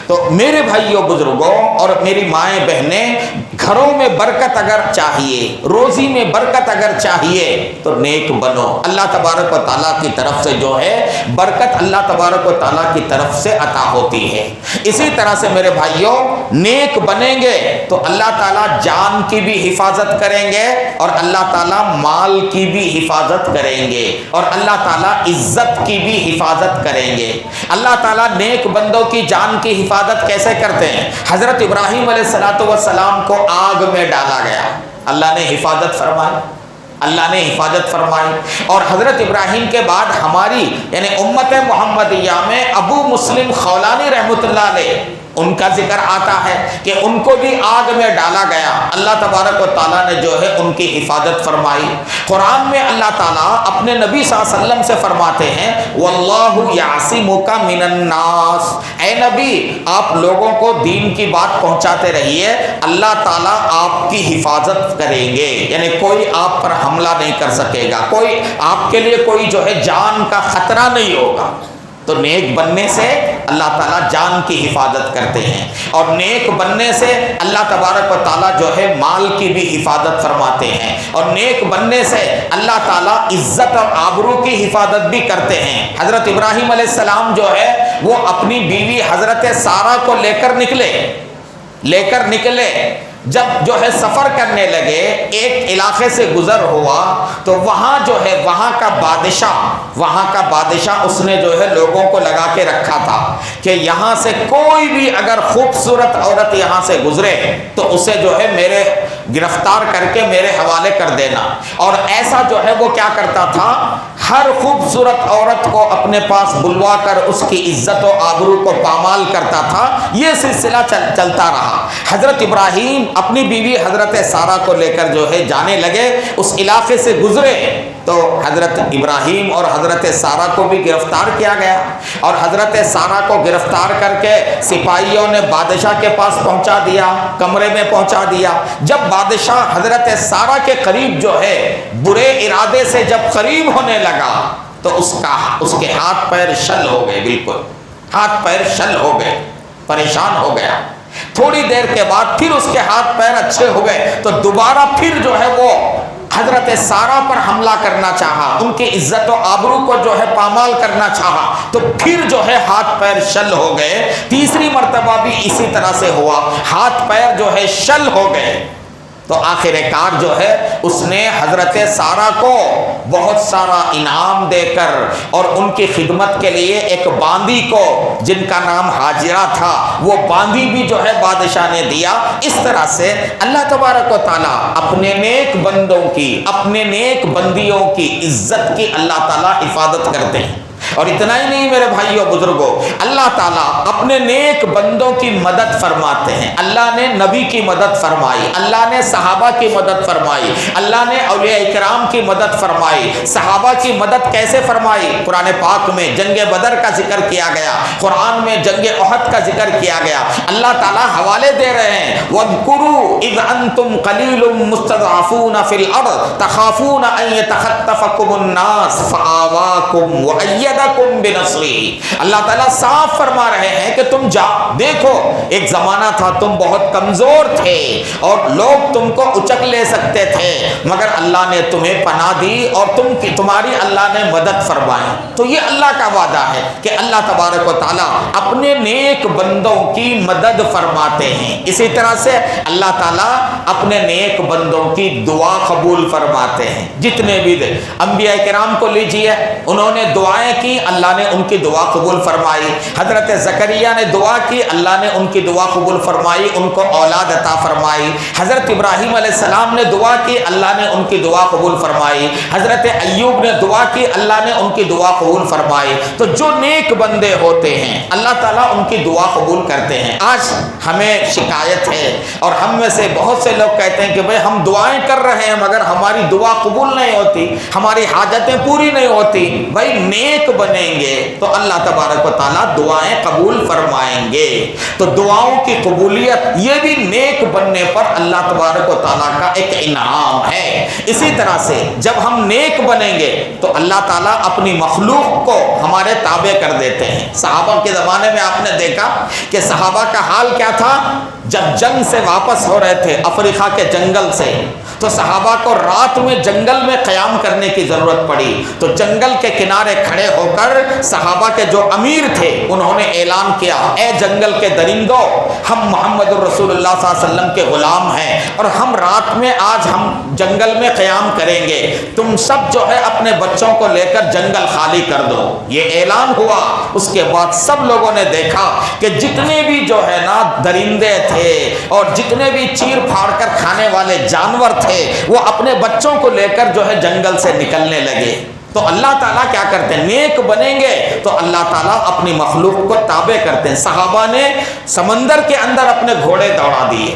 تو میرے بھائیوں بزرگوں اور میری مائیں بہنیں، گھروں میں برکت اگر چاہیے، روزی میں برکت اگر چاہیے تو نیک بنو، اللہ تبارک و تعالیٰ کی طرف سے جو ہے برکت اللہ تبارک و تعالیٰ کی طرف سے عطا ہوتی ہے۔ اسی طرح سے میرے بھائیوں نیک بنیں گے تو اللہ تعالیٰ جان کی بھی حفاظت کریں گے، اور اللہ تعالیٰ مال کی بھی حفاظت کریں گے، اور اللہ تعالیٰ عزت کی بھی حفاظت کریں گے۔ اللہ تعالیٰ نیک بندوں کی جان کی حفاظت کیسے کرتے ہیں؟ حضرت ابراہیم علیہ السلام کو آگ میں ڈالا گیا، اللہ نے حفاظت فرمائی، اللہ نے حفاظت فرمائی۔ اور حضرت ابراہیم کے بعد ہماری یعنی امت محمدیہ میں ابو مسلم خولانی رحمۃ اللہ علیہ، ان کا ذکر آتا ہے کہ ان کو بھی آگ میں ڈالا گیا، اللہ تبارک و تعالیٰ نے جو ہے ان کی حفاظت فرمائی۔ قرآن میں اللہ تعالیٰ اپنے نبی صلی اللہ علیہ وسلم سے فرماتے ہیں وَاللَّهُ يَعْصِمُكَ مِنَ النَّاسِ، اے نبی آپ لوگوں کو دین کی بات پہنچاتے رہیے، اللہ تعالیٰ آپ کی حفاظت کریں گے، یعنی کوئی آپ پر حملہ نہیں کر سکے گا، کوئی آپ کے لیے کوئی جو ہے جان کا خطرہ نہیں ہوگا۔ تو نیک بننے سے اللہ تعالیٰ جان کی حفاظت کرتے ہیں، اور نیک بننے سے اللہ تبارک و تعالیٰ جو ہے مال کی بھی حفاظت فرماتے ہیں، اور نیک بننے سے اللہ تعالیٰ عزت اور آبرو کی حفاظت بھی کرتے ہیں۔ حضرت ابراہیم علیہ السلام جو ہے وہ اپنی بیوی حضرت سارہ کو لے کر نکلے، جب جو ہے سفر کرنے لگے، ایک علاقے سے گزر ہوا تو وہاں جو ہے وہاں کا بادشاہ اس نے جو ہے لوگوں کو لگا کے رکھا تھا کہ یہاں سے کوئی بھی اگر خوبصورت عورت یہاں سے گزرے تو اسے جو ہے میرے گرفتار کر کے میرے حوالے کر دینا۔ اور ایسا جو ہے وہ کیا کرتا تھا، ہر خوبصورت عورت کو اپنے پاس بلوا کر اس کی عزت و آبرو کو پامال کرتا تھا۔ یہ سلسلہ چلتا رہا۔ حضرت ابراہیم اپنی بیوی حضرت سارہ کو لے کر جو ہے جانے لگے، اس علاقے سے گزرے تو حضرت ابراہیم اور حضرت سارہ کو بھی گرفتار کیا گیا، اور حضرت سارہ کو گرفتار کر کے سپاہیوں نے بادشاہ کے پاس پہنچا دیا، کمرے میں پہنچا دیا۔ جب بادشاہ حضرت سارہ کے قریب جو ہے برے ارادے سے جب قریب ہونے لگا تو اس کے ہاتھ پیر شل ہو گئے، بالکل ہاتھ پیر شل ہو گئے، پریشان ہو گیا۔ تھوڑی دیر کے بعد پھر اس کے ہاتھ پیر اچھے ہو گئے تو دوبارہ پھر جو ہے وہ حضرت سارہ پر حملہ کرنا چاہا، ان کی عزت و آبرو کو جو ہے پامال کرنا چاہا، تو پھر جو ہے ہاتھ پیر شل ہو گئے۔ تیسری مرتبہ بھی اسی طرح سے ہوا، ہاتھ پیر جو ہے شل ہو گئے۔ تو آخر کار جو ہے اس نے حضرت سارہ کو بہت سارا انعام دے کر اور ان کی خدمت کے لیے ایک باندی کو جن کا نام حاجرہ تھا، وہ باندی بھی جو ہے بادشاہ نے دیا۔ اس طرح سے اللہ تبارک و تعالیٰ اپنے نیک بندوں کی، اپنے نیک بندیوں کی عزت کی اللہ تعالیٰ حفاظت کرتے ہیں۔ اور اتنا ہی نہیں میرے بھائیوں بزرگوں، اللہ تعالیٰ اپنے نیک بندوں کی مدد فرماتے ہیں۔ اللہ نے نبی کی مدد فرمائی، اللہ نے صحابہ کی مدد فرمائی، اللہ نے اولیاء اکرام کی مدد فرمائی۔ صحابہ کی مدد کیسے فرمائی؟ قرآن پاک میں جنگ بدر کا ذکر کیا گیا، قرآن میں جنگ احد کا ذکر کیا گیا۔ اللہ تعالیٰ حوالے دے رہے ہیں وَاذْكُرُوا إِذْ أَنْتُمْ قَلِيلٌ مُسْتَضْعَفُونَ فِي الْأَرْضِ تَخَافُونَ أَنْ يَتَخَطَّفَكُمُ النَّاسُ فَآوَاكُمْ وَأَيَّدَكُمْ أَيَّدَكُمْ بِنَصْرِهِ۔ اللہ تعالیٰ صاف فرما رہے ہیں کہ تم دیکھو ایک زمانہ تھا تم بہت کمزور تھے اور لوگ تم کو اچک لے سکتے تھے، مگر اللہ نے تمہیں پناہ دی اور تمہاری اللہ نے مدد فرمائی۔ تو یہ اللہ کا وعدہ ہے کہ اللہ تبارک و تعالیٰ اپنے نیک بندوں کی مدد فرماتے ہیں۔ اسی طرح سے اللہ تعالیٰ اپنے نیک بندوں کی دعا قبول فرماتے ہیں۔ جتنے بھی انبیاء کرام کو لیجئے، انہوں نے دعائیں کی، اللہ نے ان کی دعا قبول فرمائی۔ حضرت زکریا نے دعا کی، اللہ نے ان کی دعا قبول فرمائی، ان کو اولاد عطا فرمائی۔ حضرت ابراہیم علیہ السلام نے دعا کی، اللہ نے ان کی دعا قبول فرمائی۔ حضرت ایوب نے دعا کی، اللہ نے ان کی دعا قبول فرمائی۔ تو جو نیک بندے ہوتے ہیں اللہ تعالیٰ ان کی دعا قبول کرتے ہیں۔ آج ہمیں شکایت ہے اور ہم میں سے بہت سے لوگ کہتے ہیں کہ بھئی ہم دعائیں کر رہے ہیں مگر ہماری دعا قبول نہیں ہوتی، ہماری حاجتیں پوری نہیں ہوتی۔ بھئی نیک بنیں گے تو اللہ تبارک و تعالیٰ دعائیں قبول فرمائیں گے۔ تو دعاؤں کی قبولیت یہ بھی نیک بننے پر اللہ تبارک و تعالیٰ کا ایک انعام ہے۔ اسی طرح سے جب ہم نیک بنیں گے تو اللہ تعالیٰ اپنی مخلوق کو ہمارے تابع کر دیتے ہیں۔ صحابہ کے زمانے میں آپ نے دیکھا کہ صحابہ کا حال کیا تھا، جب جنگ سے واپس ہو رہے تھے افریقہ کے جنگل سے، تو صحابہ کو رات میں جنگل میں قیام کرنے کی ضرورت پڑی۔ تو جنگل کے کنارے کھڑے ہو کر صحابہ کے جو امیر تھے انہوں نے اعلان کیا، اے جنگل کے درندوں، ہم محمد الرسول اللہ صلی اللہ علیہ وسلم کے غلام ہیں اور ہم رات میں آج ہم جنگل میں قیام کریں گے، تم سب جو ہے اپنے بچوں کو لے کر جنگل خالی کر دو۔ یہ اعلان ہوا، اس کے بعد سب لوگوں نے دیکھا کہ جتنے بھی جو ہے نا درندے تھے اور جتنے بھی چیر پھاڑ کر کھانے والے جانور تھے وہ اپنے بچوں کو لے کر جو ہے جنگل سے نکلنے لگے۔ تو اللہ تعالیٰ کیا کرتے ہیں، نیک بنیں گے تو اللہ تعالیٰ اپنی مخلوق کو تابع کرتے ہیں۔ صحابہ نے سمندر کے اندر اپنے گھوڑے دوڑا دیے،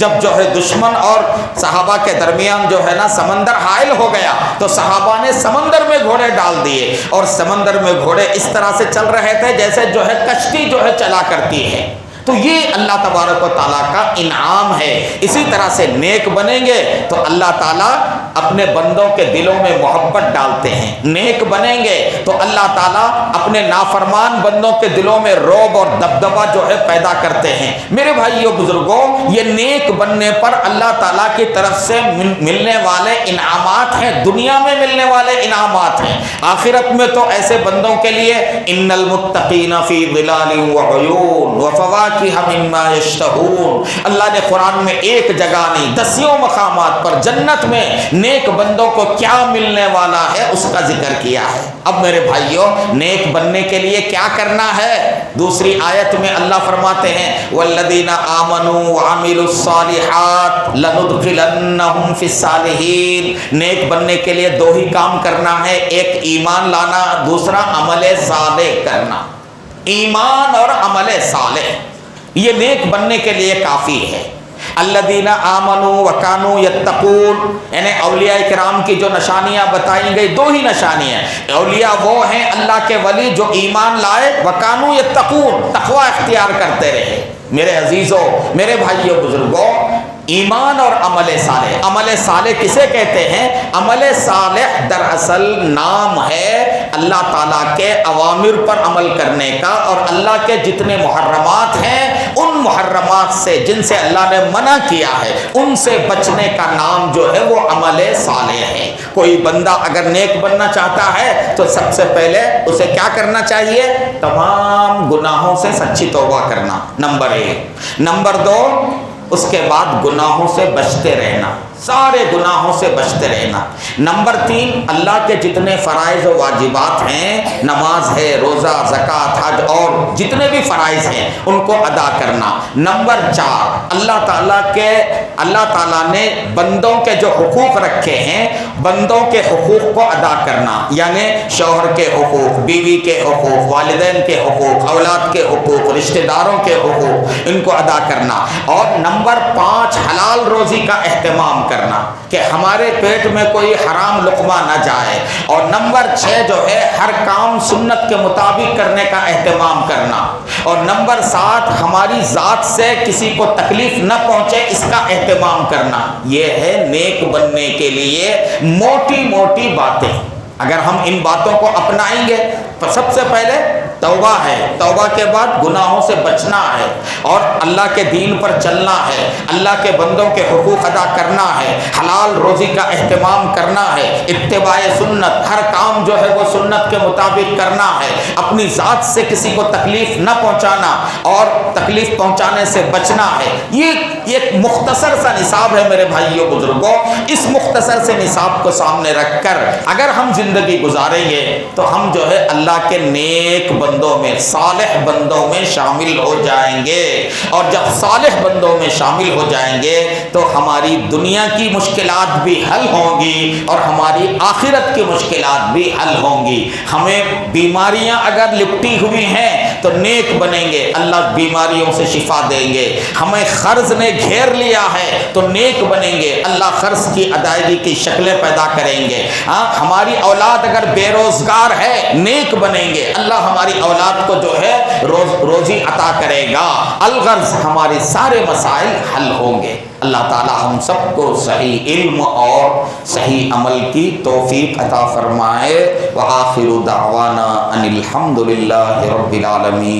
جب جو ہے دشمن اور صحابہ کے درمیان جو ہے نا سمندر حائل ہو گیا تو صحابہ نے سمندر میں گھوڑے ڈال دیے اور سمندر میں گھوڑے اس طرح سے چل رہے تھے جیسے جو ہے کشتی جو ہے چلا کرتی ہے۔ تو یہ اللہ تبارک و تعالیٰ کا انعام ہے۔ اسی طرح سے نیک بنیں گے تو اللہ تعالیٰ اپنے بندوں کے دلوں میں محبت ڈالتے ہیں۔ نیک بنیں گے تو اللہ تعالیٰ اپنے نافرمان بندوں کے دلوں میں رعب اور دبدبہ جو ہے پیدا کرتے ہیں۔ میرے بھائیو بزرگوں، یہ نیک بننے پر اللہ تعالیٰ کی طرف سے ملنے والے انعامات ہیں، دنیا میں ملنے والے انعامات ہیں، آخرت میں تو ایسے بندوں کے لیے ان المتقین فی ظلال وعیون وفواکہ مما یشتہون، اللہ نے قرآن میں ایک جگہ نہیں دسیوں مقامات پر جنت میں نیک بندوں کو کیا ملنے والا ہے اس کا ذکر کیا ہے۔ اب میرے بھائیوں، نیک بننے کے لیے کیا کرنا ہے؟ دوسری آیت میں اللہ فرماتے ہیں والذین آمنوا وعملوا الصالحات لندخلنہم فی الصالحین۔ نیک بننے کے لیے دو ہی کام کرنا ہے، ایک ایمان لانا، دوسرا عمل صالح کرنا۔ ایمان اور عمل صالح یہ نیک بننے کے لیے کافی ہے۔ الذین آمنوا وکانوا یتقون، یعنی اولیاء کرام کی جو نشانیاں بتائی گئی دو ہی نشانیاں، اولیاء وہ ہیں اللہ کے ولی جو ایمان لائے، وکانوا یتقون تقوی اختیار کرتے رہے۔ میرے عزیزوں، میرے بھائیوں بزرگوں، ایمان اور عمل صالح، عمل صالح کسے کہتے ہیں؟ عمل صالح دراصل نام ہے اللہ تعالیٰ کے اوامر پر عمل کرنے کا، اور اللہ کے جتنے محرمات ہیں ان محرمات سے جن سے اللہ نے منع کیا ہے ان سے بچنے کا نام جو ہے وہ عمل صالح ہے۔ کوئی بندہ اگر نیک بننا چاہتا ہے تو سب سے پہلے اسے کیا کرنا چاہیے؟ تمام گناہوں سے سچی توبہ کرنا، نمبر 1۔ نمبر 2، اس کے بعد گناہوں سے بچتے رہنا، سارے گناہوں سے بچتے رہنا۔ نمبر 3، اللہ کے جتنے فرائض و واجبات ہیں، نماز ہے، روزہ، زکوٰۃ، حج اور جتنے بھی فرائض ہیں ان کو ادا کرنا۔ نمبر 4، اللہ تعالیٰ نے بندوں کے جو حقوق رکھے ہیں بندوں کے حقوق کو ادا کرنا، یعنی شوہر کے حقوق، بیوی کے حقوق، والدین کے حقوق، اولاد کے حقوق، رشتہ داروں کے حقوق، ان کو ادا کرنا۔ اور نمبر 5، حلال روزی کا اہتمام کرنا کہ ہمارے پیٹ میں کوئی حرام لقمہ نہ جائے۔ اور نمبر 6 جو ہے ہر کام سنت کے مطابق کرنے کا اہتمام کرنا۔ اور نمبر 7، ہماری ذات سے کسی کو تکلیف نہ پہنچے اس کا اہتمام کرنا۔ یہ ہے نیک بننے کے لیے موٹی موٹی باتیں۔ اگر ہم ان باتوں کو اپنائیں گے سب سے پہلے توبہ ہے، توبہ کے بعد گناہوں سے بچنا ہے اور اللہ کے دین پر چلنا ہے، اللہ کے بندوں کے حقوق ادا کرنا ہے، حلال روزی کا اہتمام کرنا ہے، اتباع سنت، ہر کام جو ہے وہ سنت کے مطابق کرنا ہے، اپنی ذات سے کسی کو تکلیف نہ پہنچانا اور تکلیف پہنچانے سے بچنا ہے۔ یہ ایک مختصر سا نصاب ہے میرے بھائیوں بزرگوں۔ اس مختصر سے نصاب کو سامنے رکھ کر اگر ہم زندگی گزاریں گے تو ہم جو ہے اللہ کے نیک بندوں میں، صالح بندوں میں شامل ہو جائیں گے، اور جب صالح بندوں میں شامل ہو جائیں گے تو ہماری دنیا کی مشکلات بھی حل ہوں گی اور ہماری آخرت کی مشکلات بھی حل ہوں گی۔ ہمیں بیماریاں اگر لپٹی ہوئی ہیں تو نیک بنیں گے، اللہ بیماریوں سے شفا دیں گے۔ ہمیں قرض نے گھیر لیا ہے تو نیک بنیں گے، اللہ قرض کی ادائیگی کی شکلیں پیدا کریں گے۔ ہماری اولاد اگر بے روزگار ہے، نیک بنیں گے، اللہ ہماری اولاد کو جو ہے روزی عطا کرے گا۔ الغرض ہمارے سارے مسائل حل ہوں گے۔ اللہ تعالی ہم سب کو صحیح علم اور صحیح عمل کی توفیق عطا فرمائے۔ وآخر دعوانا ان الحمد للہ رب العالمین۔